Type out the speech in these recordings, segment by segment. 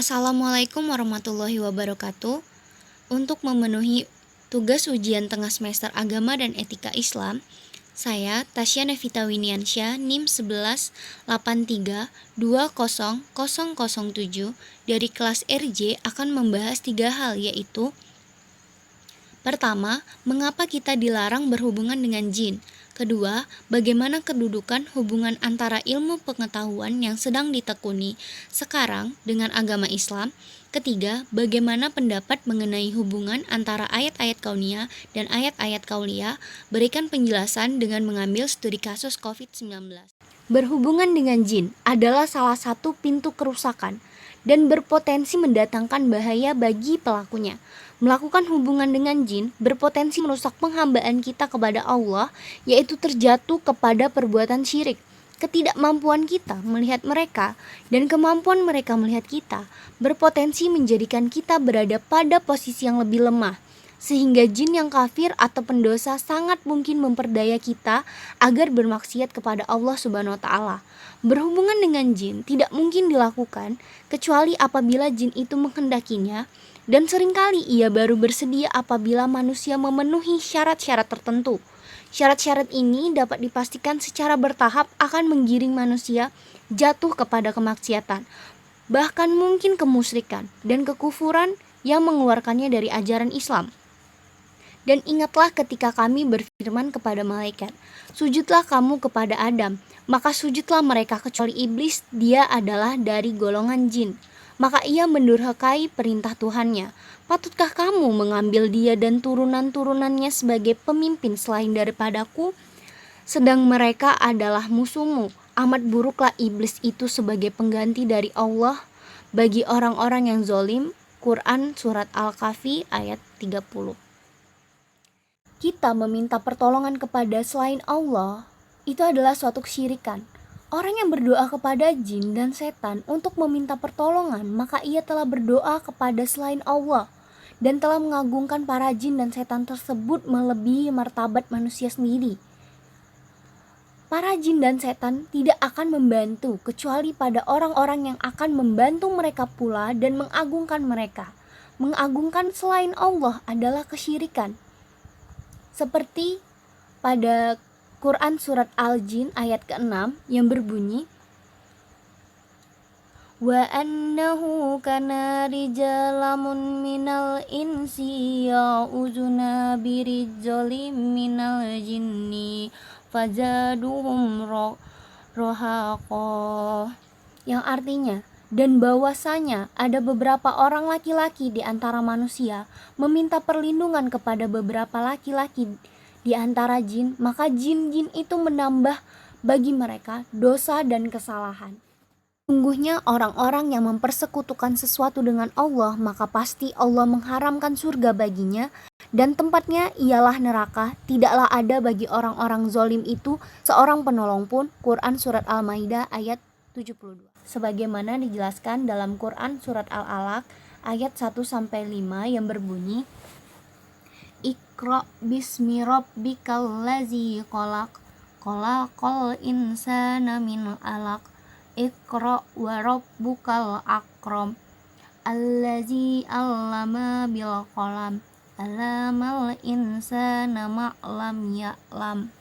Assalamualaikum warahmatullahi wabarakatuh. Untuk memenuhi tugas ujian tengah semester Agama dan Etika Islam, saya, Tasya Nevita Winiansyah, NIM 1183200007 dari kelas RJ akan membahas 3 hal, yaitu: pertama, mengapa kita dilarang berhubungan dengan jin? Kedua, bagaimana kedudukan hubungan antara ilmu pengetahuan yang sedang ditekuni sekarang dengan agama Islam? Ketiga, bagaimana pendapat mengenai hubungan antara ayat-ayat kauniyah dan ayat-ayat qauliyah? Berikan penjelasan dengan mengambil studi kasus COVID-19. Berhubungan dengan jin adalah salah satu pintu kerusakan dan berpotensi mendatangkan bahaya bagi pelakunya. Melakukan hubungan dengan jin berpotensi merusak penghambaan kita kepada Allah, yaitu terjatuh kepada perbuatan syirik. Ketidakmampuan kita melihat mereka dan kemampuan mereka melihat kita berpotensi menjadikan kita berada pada posisi yang lebih lemah, sehingga jin yang kafir atau pendosa sangat mungkin memperdaya kita agar bermaksiat kepada Allah Subhanahu wa taala. Berhubungan dengan jin tidak mungkin dilakukan kecuali apabila jin itu menghendakinya, dan seringkali ia baru bersedia apabila manusia memenuhi syarat-syarat tertentu. Syarat-syarat ini dapat dipastikan secara bertahap akan menggiring manusia jatuh kepada kemaksiatan, bahkan mungkin kemusyrikan dan kekufuran yang mengeluarkannya dari ajaran Islam. Dan ingatlah ketika kami berfirman kepada malaikat, sujudlah kamu kepada Adam, maka sujudlah mereka kecuali iblis, dia adalah dari golongan jin. Maka ia mendurhakai perintah Tuhannya. Patutkah kamu mengambil dia dan turunan-turunannya sebagai pemimpin selain daripadaku? Sedang mereka adalah musuhmu. Amat buruklah iblis itu sebagai pengganti dari Allah bagi orang-orang yang zalim. Quran Surat Al-Kahfi ayat 30. Kita meminta pertolongan kepada selain Allah, itu adalah suatu kesyirikan. Orang yang berdoa kepada jin dan setan untuk meminta pertolongan, maka ia telah berdoa kepada selain Allah dan telah mengagungkan para jin dan setan tersebut melebihi martabat manusia sendiri. Para jin dan setan tidak akan membantu kecuali pada orang-orang yang akan membantu mereka pula dan mengagungkan mereka. Mengagungkan selain Allah adalah kesyirikan. Seperti pada Quran Surat Al-Jin ayat ke-6 yang berbunyi, wa annahu kana rijalamun minal insi ya'uzuna birijzalim minal jinni fazaduhum rohaqah, yang artinya, dan bahwasanya ada beberapa orang laki-laki di antara manusia meminta perlindungan kepada beberapa laki-laki di antara jin, maka jin-jin itu menambah bagi mereka dosa dan kesalahan. Sungguhnya orang-orang yang mempersekutukan sesuatu dengan Allah, maka pasti Allah mengharamkan surga baginya, dan tempatnya ialah neraka. Tidaklah ada bagi orang-orang zalim itu seorang penolong pun. Quran Surat Al-Maidah ayat 72. Sebagaimana dijelaskan dalam Quran Surat Al-Alaq ayat 1-5 yang berbunyi, Iqra bismi rabbikal ladzi khalaq, khalaqal insana min 'alaq, Iqra wa rabbukal akram, allazi 'allama bil qalam, 'allamal insana ma lam ya'lam.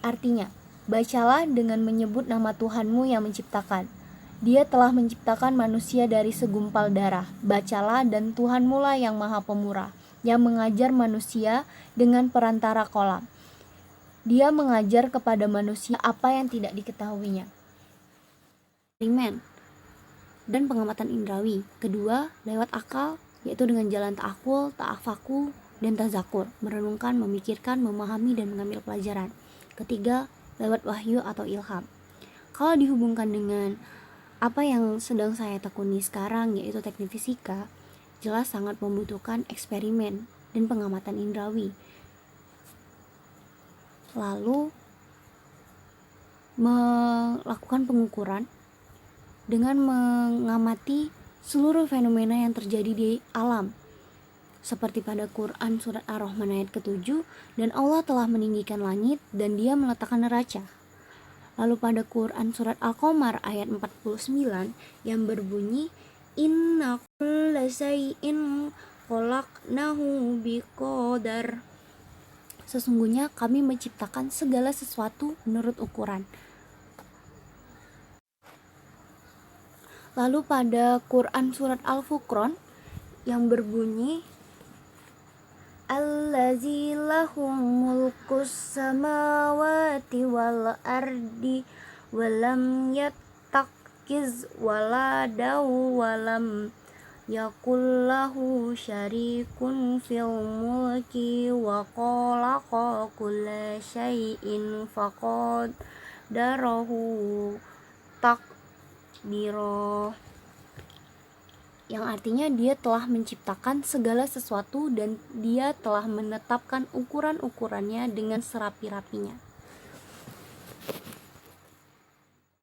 Artinya, bacalah dengan menyebut nama Tuhanmu yang menciptakan. Dia telah menciptakan manusia dari segumpal darah. Bacalah, dan Tuhanmu lah yang maha pemurah, yang mengajar manusia dengan perantara kolam. Dia mengajar kepada manusia apa yang tidak diketahuinya. Eksperimen dan pengamatan indrawi. Kedua, lewat akal, yaitu dengan jalan ta'akul, ta'afaku, dan tazakur, merenungkan, memikirkan, memahami, dan mengambil pelajaran. Ketiga, lewat wahyu atau ilham. Kalau dihubungkan dengan apa yang sedang saya tekuni sekarang, yaitu teknik fisika, jelas sangat membutuhkan eksperimen dan pengamatan indrawi. Lalu melakukan pengukuran dengan mengamati seluruh fenomena yang terjadi di alam. Seperti pada Quran Surat Ar-Rahman ayat ke-7, dan Allah telah meninggikan langit dan dia meletakkan neraca. Lalu pada Quran surat Al-Qamar ayat 49 yang berbunyi inna kulla syai'in khalaqnahu biqadar. Sesungguhnya kami menciptakan segala sesuatu menurut ukuran. Lalu pada Quran surat Al-Furqan yang berbunyi allazi lahu mulkus samawati wal ardi walam yattakiz waladaw walam yakullahu syarikun fil mulki wa khalaqa kulla syai'in faqaddarahu takdira, yang artinya dia telah menciptakan segala sesuatu dan dia telah menetapkan ukuran-ukurannya dengan serapi-rapinya.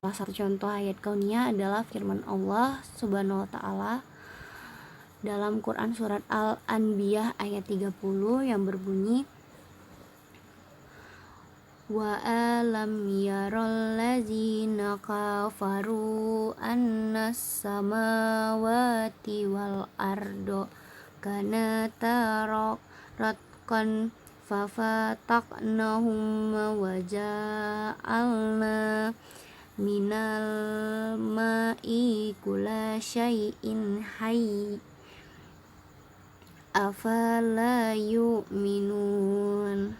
Salah satu contoh ayat kauniyah adalah firman Allah Subhanahu wa taala dalam Quran surat Al-Anbiya ayat 30 yang berbunyi wa alam yaral ladzina kafaru annas samawati wal ardo kanata ratqan fafataqnahum wa ja'alna minal ma'i kulla syai'in hayy afala yu'minun,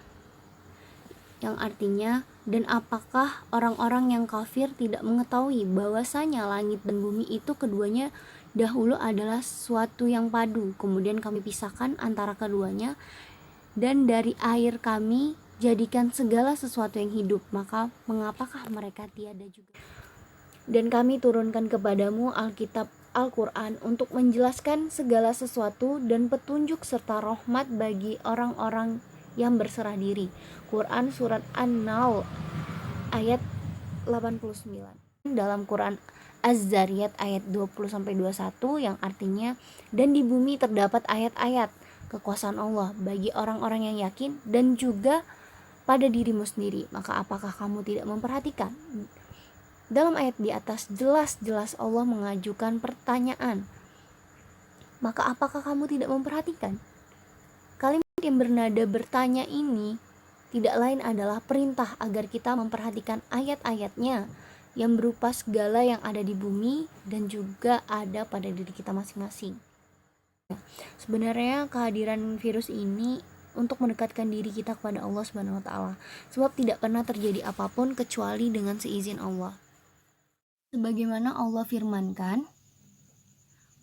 yang artinya dan apakah orang-orang yang kafir tidak mengetahui bahwasanya langit dan bumi itu keduanya dahulu adalah suatu yang padu, kemudian kami pisahkan antara keduanya, dan dari air kami jadikan segala sesuatu yang hidup, maka mengapakah mereka tiada juga? Dan kami turunkan kepadamu Alkitab Al-Quran untuk menjelaskan segala sesuatu dan petunjuk serta rahmat bagi orang-orang yang berserah diri. Quran surat An-Nahl ayat 89. Dalam Quran Az-Zariyat ayat 20-21 yang artinya dan di bumi terdapat ayat-ayat kekuasaan Allah bagi orang-orang yang yakin dan juga pada dirimu sendiri, maka apakah kamu tidak memperhatikan? Dalam ayat di atas jelas-jelas Allah mengajukan pertanyaan, maka apakah kamu tidak memperhatikan? Kalimat yang bernada bertanya ini tidak lain adalah perintah agar kita memperhatikan ayat-ayatnya yang berupa segala yang ada di bumi dan juga ada pada diri kita masing-masing. Sebenarnya kehadiran virus ini untuk mendekatkan diri kita kepada Allah Subhanahu wa taala, sebab tidak pernah terjadi apapun kecuali dengan seizin Allah. Sebagaimana Allah firmankan,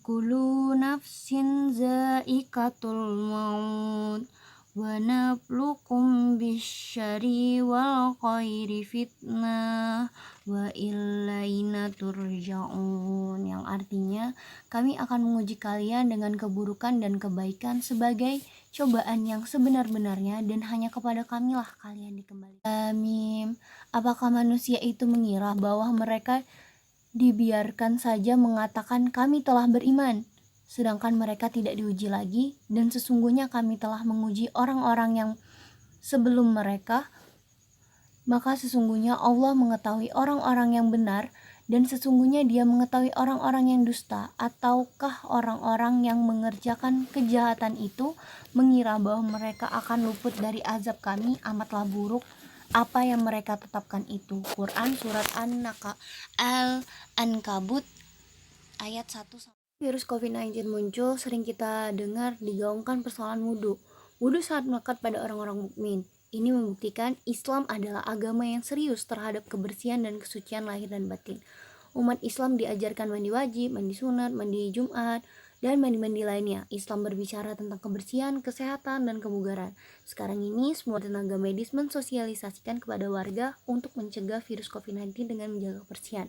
kullu nafsin za'iqatul maut wa nabluukum bisyarri wal khairi fitnah wa ilaina turja'un, yang artinya kami akan menguji kalian dengan keburukan dan kebaikan sebagai cobaan yang sebenar-benarnya dan hanya kepada kamilah kalian dikembalikan. Amin. Apakah manusia itu mengira bahwa mereka dibiarkan saja mengatakan kami telah beriman, sedangkan mereka tidak diuji lagi, dan sesungguhnya kami telah menguji orang-orang yang sebelum mereka, maka sesungguhnya Allah mengetahui orang-orang yang benar dan sesungguhnya Dia mengetahui orang-orang yang dusta. Ataukah orang-orang yang mengerjakan kejahatan itu mengira bahwa mereka akan luput dari azab kami? Amatlah buruk apa yang mereka tetapkan itu. Quran surat Al-Ankabut ayat 1. Virus COVID-19 muncul, sering kita dengar digaungkan persoalan wudhu. Wudhu sangat melekat pada orang-orang mukmin. Ini membuktikan Islam adalah agama yang serius terhadap kebersihan dan kesucian lahir dan batin. Umat Islam diajarkan mandi wajib, mandi sunat, mandi Jumat, dan mandi-mandi lainnya. Islam berbicara tentang kebersihan, kesehatan, dan kebugaran. Sekarang ini semua tenaga medis mensosialisasikan kepada warga untuk mencegah virus COVID-19 dengan menjaga kebersihan.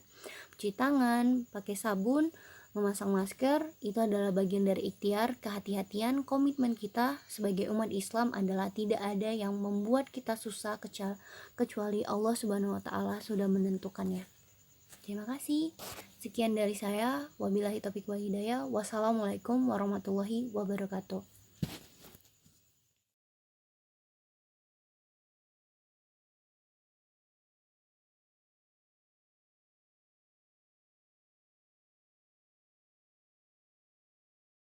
Cuci tangan, pakai sabun, memasang masker, itu adalah bagian dari ikhtiar, kehati-hatian, komitmen kita sebagai umat Islam adalah tidak ada yang membuat kita susah kecuali Allah Subhanahu wa taala sudah menentukannya. Terima kasih. Sekian dari saya. Wabillahi taufiq wal hidayah. Wassalamualaikum warahmatullahi wabarakatuh.